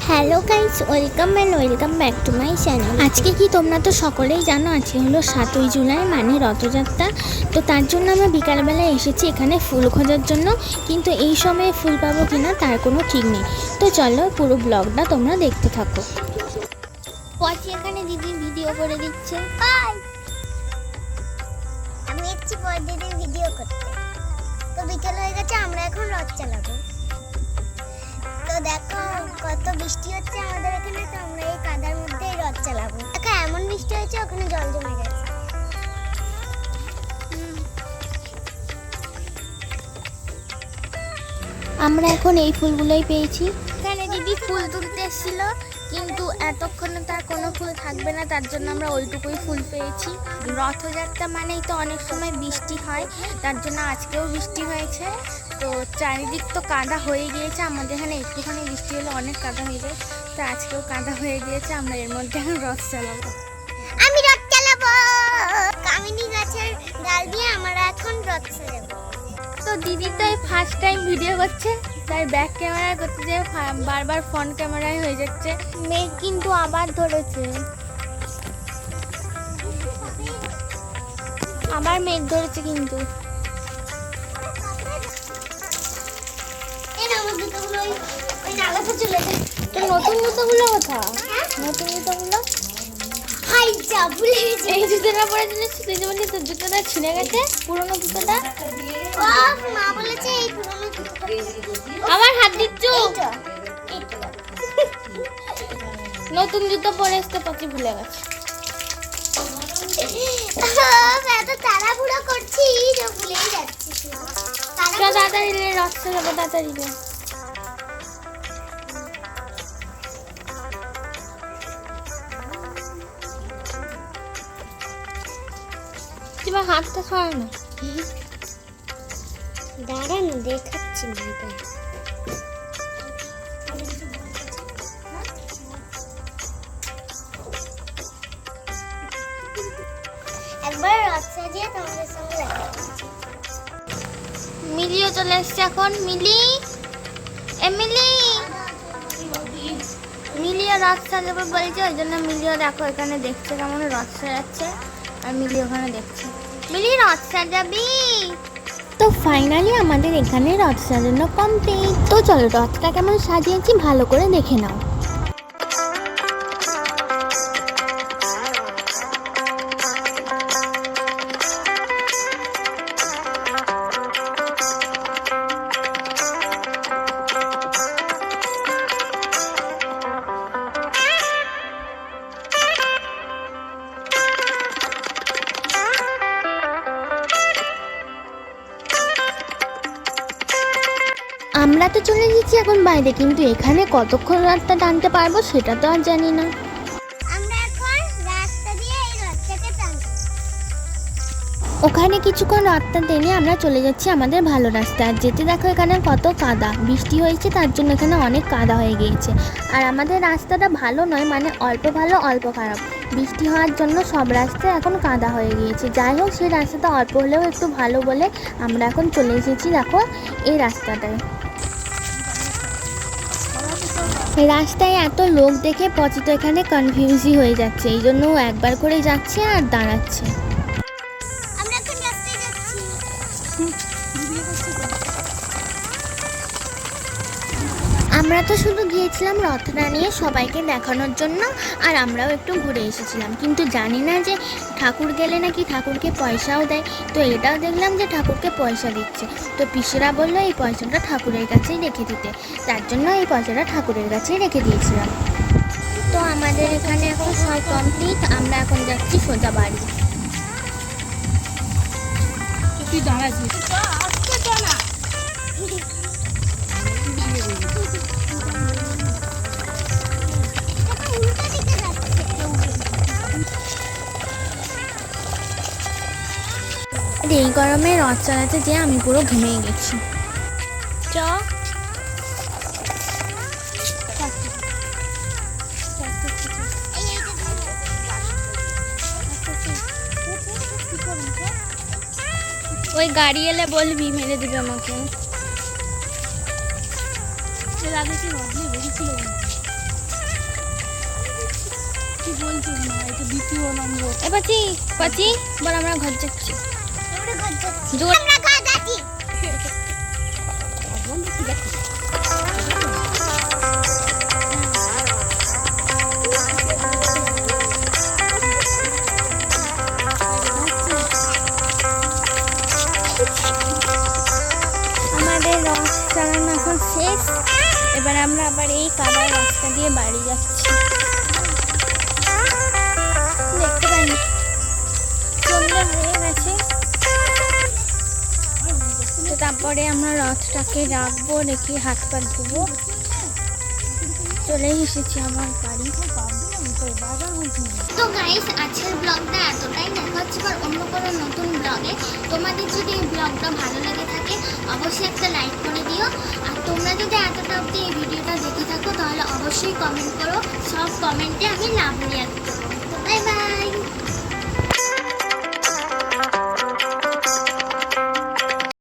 Hello guys, welcome back to my channel. আজকে কি তোমরা তো সকলেই জানো, আজকে হলো 7ই জুলাই মানে রথযাত্রা। তো তার জন্য আমরা বিকালবেলায় এসেছি এখানে ফুল খোঁজার জন্য, কিন্তু এই সময়ে ফুল পাবো কিনা তার কোনো ঠিক নেই। তো চলো পুরো ব্লগটা তোমরা দেখতে থাকো। পচি এখানে দিদি ভিডিও করে দিচ্ছে। আমি এসেছি দিদির ভিডিও করতে। তো বিকেল হয়ে গেছে, আমরা এখন রথ চালাবো। তো দেখো কত বৃষ্টি হচ্ছে আমাদের এখানে, তো আমরা এই কাদার মধ্যেই রথ চালাবো। দেখো এমন বৃষ্টি হয়েছে, ওখানে জল জমে গেছে। আমরা এখন এই ফুলগুলোই পেয়েছি। এখানে দিদি ফুল তুলতে এসেছিল, কিন্তু এতক্ষণে তার কোনো ফুল থাকবে না, তার জন্য আমরা ওইটুকুই ফুল পেয়েছি। রথযাত্রা মানেই তো অনেক সময় বৃষ্টি হয়, তার জন্য আজকেও বৃষ্টি হয়েছে। তো চারিদিক তো কাদা হয়ে গিয়েছে, আমাদের এখানে একটুখানি বৃষ্টি হলে অনেক কাদা হয়ে যায়, তো আজকেও কাদা হয়ে গিয়েছে। আমরা এর মধ্যে এখন রথ চালাবো। আমি রথ চালাবো, কামিনী গাছের ডাল দিয়ে আমরা এখন রথ চালাবো। তো দিদি তো এই ফার্স্ট টাইম ভিডিও করছে, তাই ব্যাক ক্যামেরায় করতে যেয়ে বারবার ফ্রন্ট ক্যামেরায় হয়ে যাচ্ছে। মেঘ কিন্তু আবার ধরেছে, আবার মেঘ ধরেছে কিন্তু। তো নতুন জুতোগুলো কোথায়? নতুন জুতোগুলো এই জুতোটা পরে দিলে তুই যে বললি তোর জুতোটা ছিঁড়ে গেছে, পুরোনো জুতোটা। মা বলেছে এই পুরোনো জুতোটা আমার হাত দিচ্ছ। নতুন জুতো পরে আসতে পচি ভুলে গেছে। এত তাড়াহুড়ো করছি যে ভুলেই যাচ্ছি। তাড়াতাড়ি লে, রাস্তা যাবো, তাড়াতাড়ি লে। তোমার হাতটা সরাও না, দাঁড়ানো দেখাচ্ছি না। একবার রথ সাজিয়ে তোমাদের সঙ্গে দেখা করছি। মিলিও চলে এসছে এখন। মিলিও রথ সাজাবে বলছে, ওই জন্য মিলিও দেখো এখানে দেখছে কেমন রথ সাজাচ্ছে, আর মিলি ওখানে দেখছে। মিলি রথ সাজাবি? তো ফাইনালি আমাদের এখানে রথ সাজানো কমপ্লিট। তো চলো রথটা কেমন সাজিয়েছি ভালো করে দেখে নাও। আমরা তো চলে গেছি এখন বাইরে, কিন্তু এখানে কতক্ষণ রথটা টানতে পারবো সেটা তো আর জানি না। আমরা এখন রাস্তা দিয়ে এই রথটাকে টানবো। ওখানে কিছুক্ষণ রথটা টেনে আমরা চলে যাচ্ছি আমাদের ভালো রাস্তা। আর যেতে দেখো এখানে কত কাদা, বৃষ্টি হয়েছে তার জন্য এখানে অনেক কাদা হয়ে গিয়েছে। আর আমাদের রাস্তাটা ভালো নয়, মানে অল্প ভালো অল্প খারাপ। বৃষ্টি হওয়ার জন্য সব রাস্তায় এখন কাদা হয়ে গিয়েছে। যাই হোক, সেই রাস্তাটা অল্প হলেও একটু ভালো বলে আমরা এখন চলে এসেছি দেখো এই রাস্তাটায়। রাস্তায় এত লোক দেখে পচি তো এখানে কনফিউজই হয়ে যাচ্ছে, এই জন্য ও একবার করে যাচ্ছে আর দাঁড়াচ্ছে। আমরা এখন রাস্তায় যাচ্ছি। আমরা তো শুধু গিয়েছিলাম রথটা নিয়ে সবাইকে দেখানোর জন্য, আর আমরাও একটু ঘুরে এসেছিলাম, কিন্তু জানি না যে ঠাকুর গেলে নাকি ঠাকুরকে পয়সাও দেয়। তো এটাও দেখলাম যে ঠাকুরকে পয়সা দিচ্ছে। তো পিসেরা বললো এই পয়সাটা ঠাকুরের কাছেই রেখে দিতে, তার জন্য এই পয়সাটা ঠাকুরের কাছেই রেখে দিয়েছিলাম। তো আমাদের এখানে এখন সব কমপ্লিট, আমরা এখন যাচ্ছি সোজা বাড়ি। এই গরমে রথ চালাতে যেয়ে আমি পুরো ঘেমে গেছি। চ ওই গাড়ি এলে বলবি, মেরে দিবে আমাকে। বলছিস না, এটা দ্বিতীয় নম্বর। এ পাচি পাচি বল আমরা ঘর যাচ্ছি। জোর আমরা ঘর যাচ্ছি। আমাদের রথ চালানো এখন শেষ। এবার আমরা আবার এই কাদার রাস্তা দিয়ে বাড়ি যাচ্ছি। দেখতে পাইনি সন্ধ্যা হয়ে গেছে। তো তারপরে আমরা রথটাকে রাখবো, রেখে হাত পা ধুবো। চলে এসেছি আমার বাড়ি। তো গাইস, আজকের ব্লগটা এতটাই, দেখা হচ্ছে আবার অন্য কোনো নতুন ব্লগে। তোমাদের যদি এই ব্লগটা ভালো লেগে থাকে অবশ্যই একটা লাইক করে দিও। আর তোমরা যদি এতটা অবধি এই ভিডিওটা দেখে থাকো তাহলে অবশ্যই কমেন্ট করো। সব কমেন্টে আমি লাভ রিয়াক্ট করবো। তো বাই বাই।